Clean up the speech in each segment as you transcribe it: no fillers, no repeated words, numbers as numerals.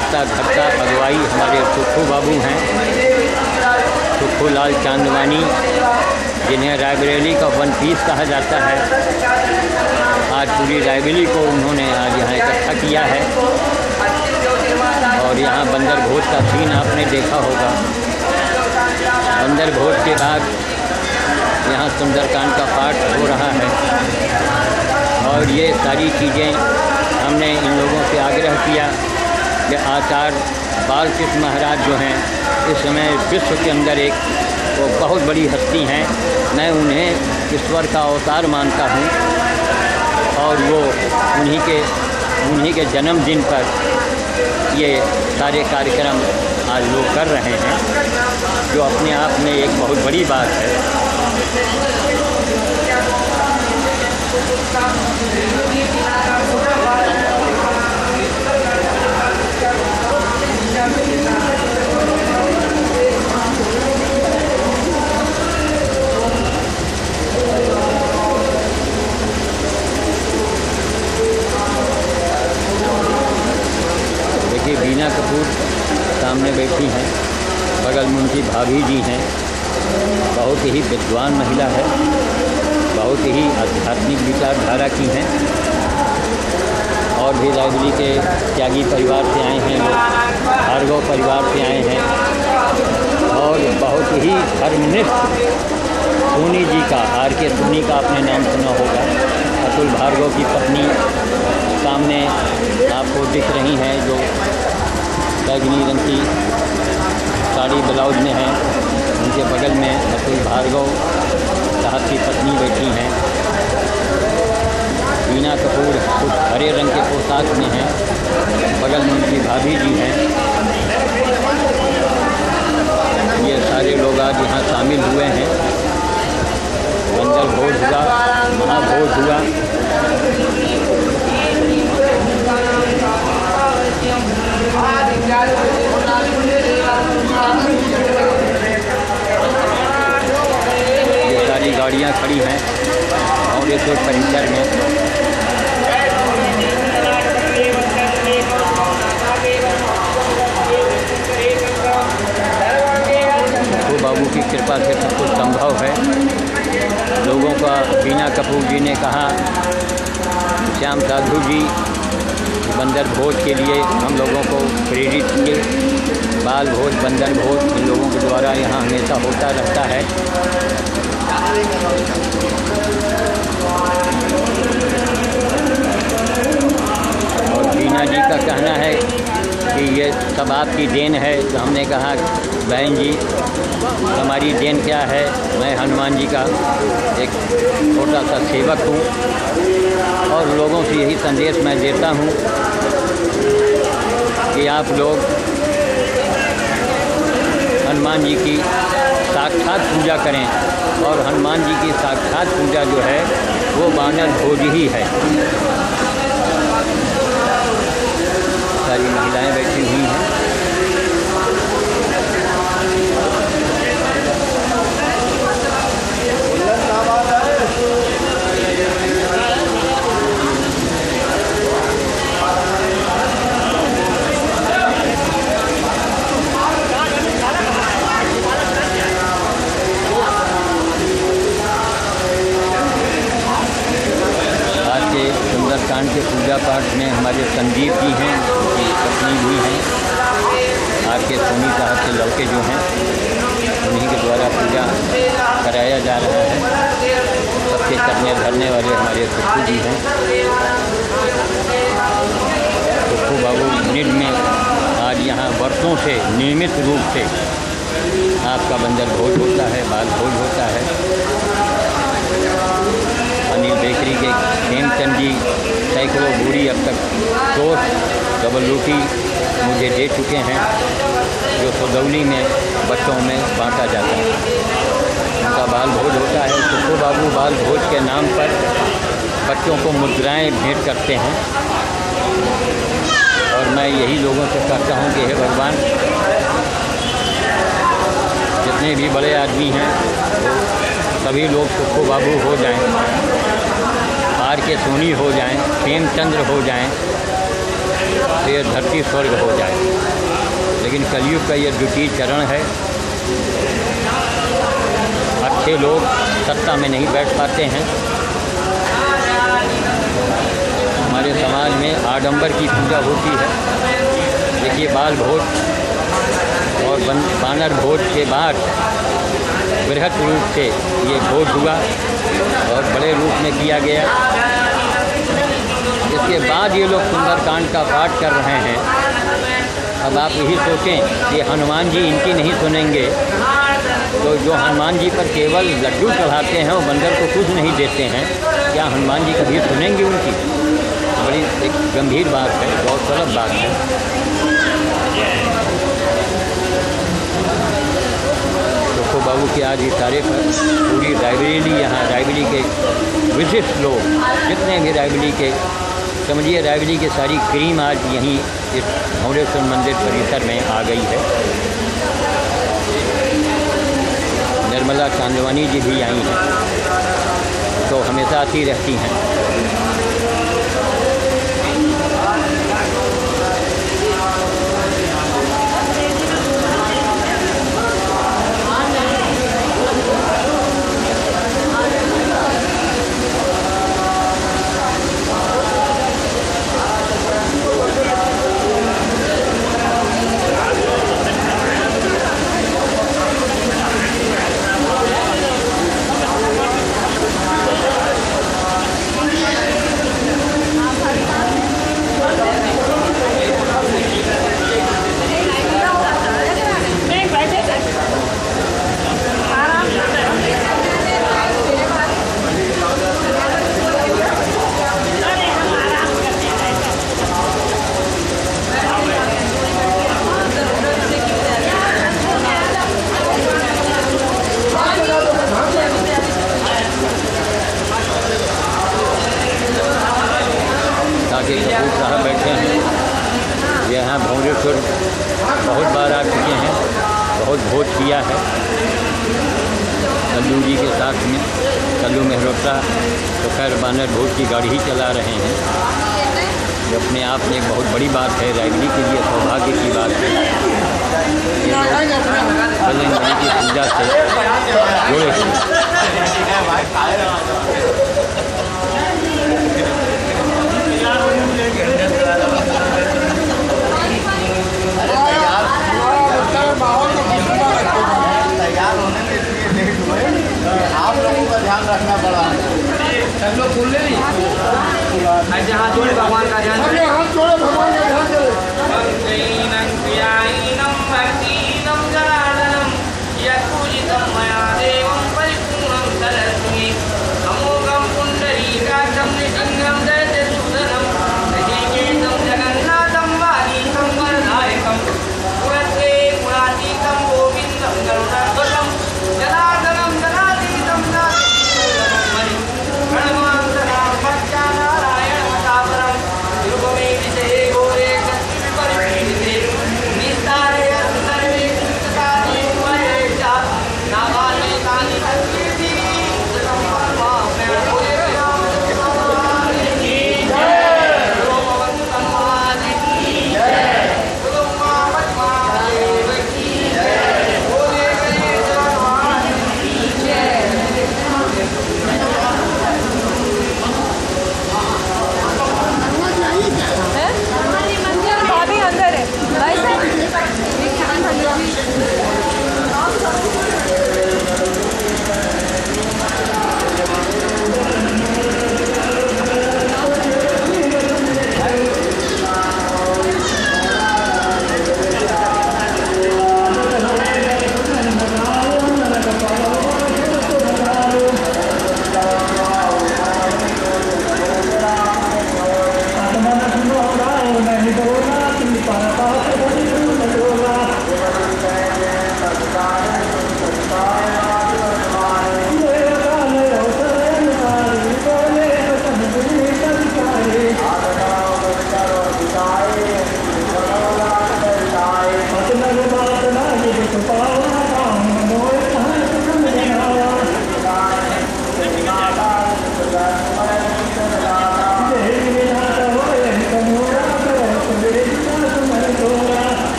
करता धरता अगुवाई हमारे सुक्खू बाबू हैं, सुक्खू लाल चांदवानी, जिन्हें रायबरेली का वन पीस कहा जाता है। आज पूरी रायबरेली को उन्होंने आज यहाँ इकट्ठा किया है। और यहाँ बंदर भोज का सीन आपने देखा होगा। बंदर भोज के बाद यहाँ सुंदरकांड का पाठ हो रहा है। और ये सारी चीज़ें हमने इन लोगों से आग्रह किया कि आचार्य बालकृष्ण महाराज जो हैं इस समय विश्व के अंदर एक वो बहुत बड़ी हस्ती हैं। मैं उन्हें ईश्वर का अवतार मानता हूँ। और वो उन्हीं के जन्मदिन पर ये सारे कार्यक्रम आज लोग कर रहे हैं, जो अपने आप में एक बहुत बड़ी बात है। देखिए बीना कपूर सामने बैठी हैं, बगल में उनकी भाभी जी हैं। बहुत ही विद्वान महिला है, बहुत ही आध्यात्मिक विचारधारा की हैं। और भी रायबरेली के त्यागी परिवार से आए हैं लोग, भार्गव परिवार से आए हैं। और बहुत ही धर्मनिष्ठ सोनी जी का, आर.के. सोनी का आपने नाम सुना होगा। अतुल भार्गव की पत्नी सामने आपको दिख रही हैं, जो बैगनी रंग की साड़ी ब्लाउज में हैं। उनके बगल में अतुल भार्गव साहब की पत्नी बैठी हैं। बीना कपूर कुछ हरे रंग के पोशाक में हैं, बगल में उनकी भाभी जी हैं। ये सारे लोग आज यहाँ शामिल हुए हैं। बंदर भोज हुआ, महाभोज हुआ। ये सारी गाड़ियाँ खड़ी हैं और इस परिसर में सुक्खू बाबू की कृपा से सब कुछ संभव है। लोगों का बीना कपूर जी ने कहा, श्याम साधु जी बंदर भोज के लिए हम लोगों को प्रेरित किए। बाल भोज, बंदर भोज इन लोगों के द्वारा यहाँ हमेशा होता रहता है। और बीना जी का कहना है कि ये सब आपकी देन है। तो हमने कहा, बहन जी हमारी देन क्या है, मैं हनुमान जी का एक छोटा सा सेवक हूँ। और लोगों से यही संदेश मैं देता हूँ कि आप लोग हनुमान जी की साक्षात पूजा करें। और हनुमान जी की साक्षात पूजा जो है वो वानर भोज ही है। सारी महिलाएं बैठी हुई हैं। सुंदरकांड के पूजा पाठ में हमारे संदीप जी हैं, उनकी पत्नी भी हैं, आर.के. सोनी साहब के लड़के जो हैं, उन्हीं के द्वारा पूजा कराया जा रहा है। सबके करने धरने वाले हमारे सुक्खू जी हैं। सुक्खू बाबू निड में आज यहाँ वर्षों से नियमित रूप से आपका बंदर भोज होता है, बाल भोज होता है। अनिल बेकरी के हेमचंद जी सैकड़ों बूढ़ी अब तक टोस्ट डबल रोटी मुझे दे चुके हैं, जो सदौली में बच्चों में बांटा जाता है। उनका बाल भोज होता है। सुक्खू बाबू बाल भोज के नाम पर बच्चों को मुद्राएं भेंट करते हैं। और मैं यही लोगों से कहता हूँ कि हे भगवान, जितने भी बड़े आदमी हैं सभी लोग सुक्खू बाबू हो जाएं, आर.के. सोनी हो जाएं, हेमचंद्र हो जाएं, तो ये धरती स्वर्ग हो जाए। लेकिन कलयुग का ये द्वितीय चरण है। अच्छे लोग सत्ता में नहीं बैठ पाते हैं। हमारे समाज में आडंबर की पूजा होती है। देखिए, बाल भोज और बानर भोज के बाद बृहत रूप से ये भोज हुआ और बड़े रूप में किया गया। इसके बाद ये लोग सुंदरकांड का पाठ कर रहे हैं। अब आप यही सोचें कि हनुमान जी इनकी नहीं सुनेंगे, तो जो हनुमान जी पर केवल लड्डू चढ़ाते हैं और बंदर को कुछ नहीं देते हैं, क्या हनुमान जी कभी सुनेंगे उनकी? बड़ी एक गंभीर बात है, बहुत गलत बात है। तो बाबू के आज इशारे पर पूरी रायबरेली, यहाँ रायबरेली के विशिष्ट लोग जितने भी रायबरेली के, समझिए रायबरेली की सारी क्रीम आज यहीं इस भंवरेश्वर मंदिर परिसर में आ गई है। निर्मला चांदवानी जी भी आई हैं, तो हमेशा आती रहती हैं। कपूर साहब बैठे हैं। यहाँ भंवरेश्वर बहुत बार आ चुके हैं, बहुत भोज किया है कल्लू जी के साथ में। कल्लू मेहरोत्रा तो खैर बानर भोज की गाड़ी ही चला रहे हैं, जो अपने आप में एक बहुत बड़ी बात है। रायबरेली के लिए सौभाग्य की बात है। बजरंगबली की पूजा से जुड़े हैं। आप लोगों का ध्यान रखना पड़ा। सब लोग बोल रहे नहीं, ऐसे हाथ जोड़े भगवान का ध्यान, हाथ जोड़े भगवान का ध्यान दे।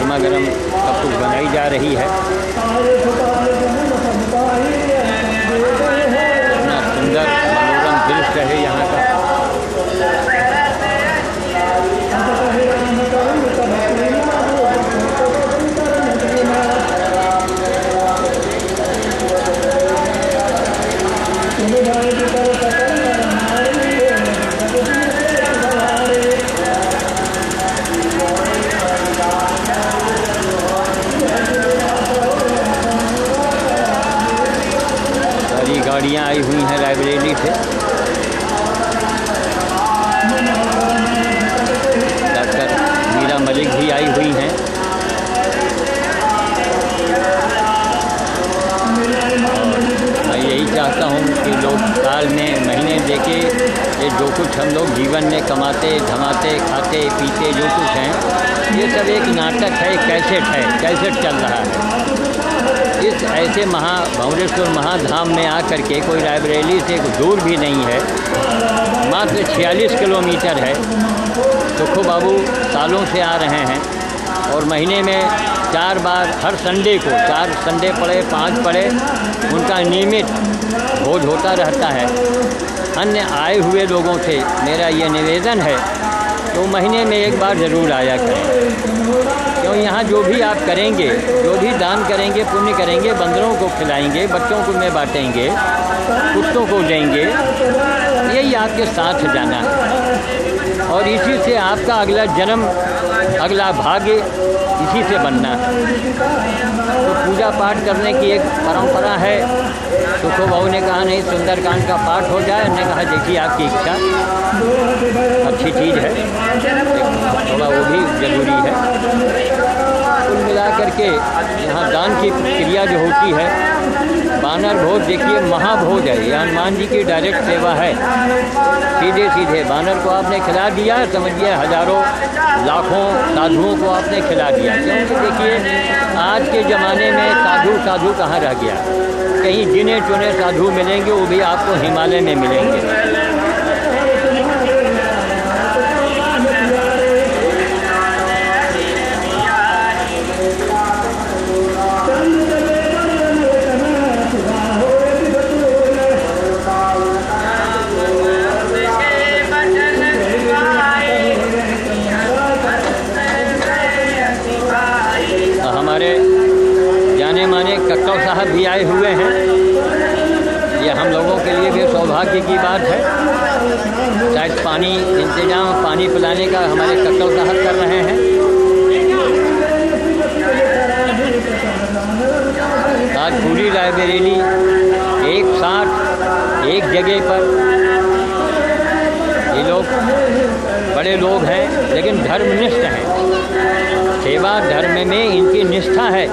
गर्मा गर्म सब कुछ बनाई जा रही है। इतना सुंदर मनोरम दृश्य है यहाँ का। सारी गाड़ियाँ आई हुई हैं रायबरेली से। डॉक्टर मीरा मलिक भी आई हुई हैं। मैं यही चाहता हूँ कि लोग साल में महीने देके ये जो कुछ हम लोग जीवन में कमाते धमाते खाते पीते जो कुछ हैं, ये सब एक नाटक है, कैसेट चल रहा है। इस ऐसे भंवरेश्वर महाधाम में आकर के कोई रायबरेली से दूर भी नहीं है, मात्र 46 किलोमीटर है। सुखो बाबू सालों से आ रहे हैं और महीने में 4 बार, हर संडे को 4 संडे पड़े 5 पड़े, उनका नियमित भोज होता रहता है। अन्य आए हुए लोगों से मेरा ये निवेदन है तो महीने में 1 बार ज़रूर आया करें, क्यों यहाँ जो भी आप करेंगे, जो भी दान करेंगे, पुण्य करेंगे, बंदरों को खिलाएंगे, बच्चों को में बांटेंगे, कुत्तों को देंगे, यही आपके साथ जाना है और इसी से आपका अगला जन्म, अगला भाग्य इसी से बनना है। तो पूजा पाठ करने की एक परंपरा है। सुखो बाबू ने कहा नहीं सुंदरकांड का पाठ हो जाए, हमने कहा देखिए आपकी इच्छा, अच्छी चीज़ है, थोड़ा वो भी ज़रूरी है। कुल मिला करके यहाँ दान की क्रिया जो होती है, बानर भोज देखिए महाभोज है, ये हनुमान जी की डायरेक्ट सेवा है। सीधे बानर को आपने खिला दिया, समझिए हज़ारों लाखों साधुओं को आपने खिला दिया। क्योंकि देखिए आज के ज़माने में साधु कहाँ रह गया। कहीं गिने चुने साधु मिलेंगे, वो भी आपको हिमालय में मिलेंगे। हमारे जाने माने कक्कड़ साहब भी आए हुए हैं। ये हम लोगों के लिए भी सौभाग्य की बात है। शायद पानी इंतजाम, पानी पिलाने का हमारे कक्कड़ साहब कर रहे हैं। आज पूरी रायबरेली एक साथ एक जगह पर, ये लोग बड़े लोग हैं लेकिन धर्मनिष्ठ हैं। सेवा धर्म में इनकी निष्ठा है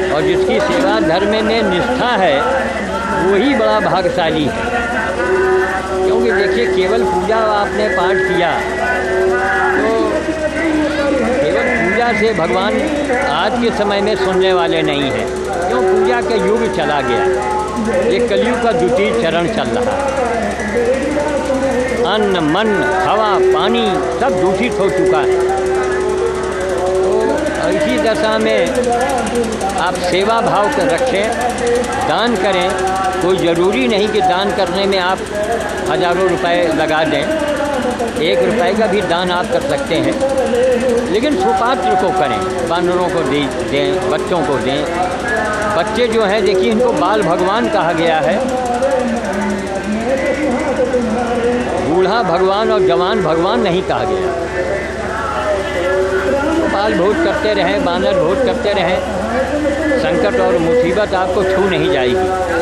और जिसकी सेवा धर्म में निष्ठा है वही बड़ा भाग्यशाली है। क्योंकि देखिए केवल पूजा आपने पाठ किया तो केवल पूजा से भगवान आज के समय में सुनने वाले नहीं हैं। क्यों? पूजा का युग चला गया, ये कलयुग का द्वितीय चरण चल रहा है। अन्न मन हवा पानी सब दूषित हो चुका है। इसी दशा में आप सेवा भाव कर रखें, दान करें। कोई ज़रूरी नहीं कि दान करने में आप हज़ारों रुपए लगा दें, 1 रुपए का भी दान आप कर सकते हैं, लेकिन सुपात्र को करें, बानरों को दें, बच्चों को दें। बच्चे जो हैं देखिए इनको बाल भगवान कहा गया है। बूढ़ा भगवान और जवान भगवान नहीं कहा गया। बाल भोज करते रहें, बानर भोज करते रहें, संकट और मुसीबत आपको छू नहीं जाएगी।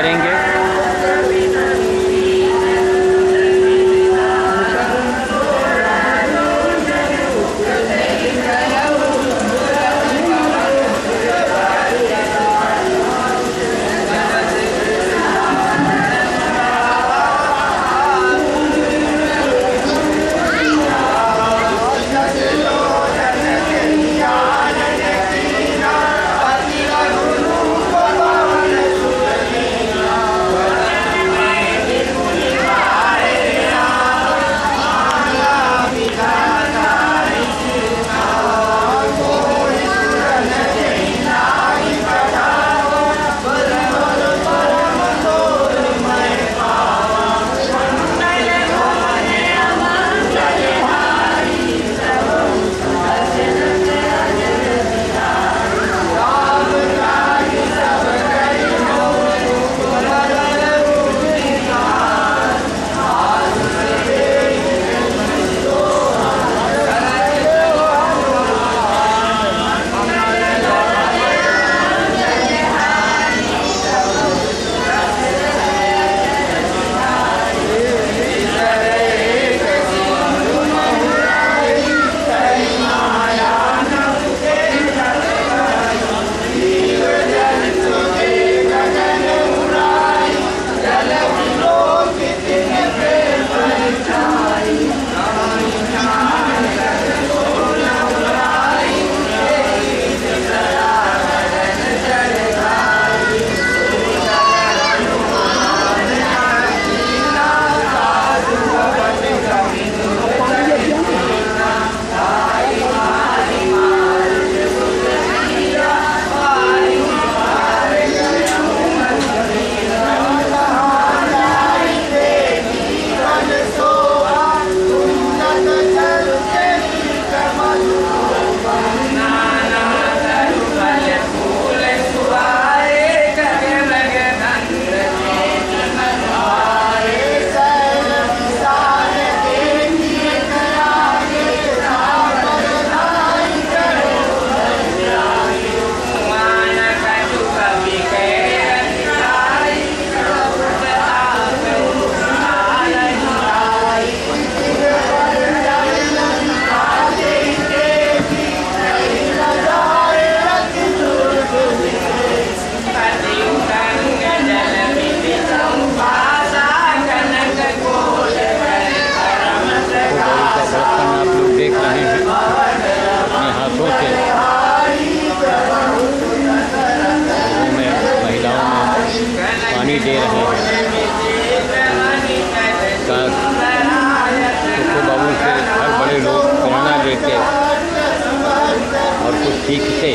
करेंगे। दे रहे हैं। सुखो बाबू से हर बड़े लोग प्रेरणा लेते और कुछ सीखते।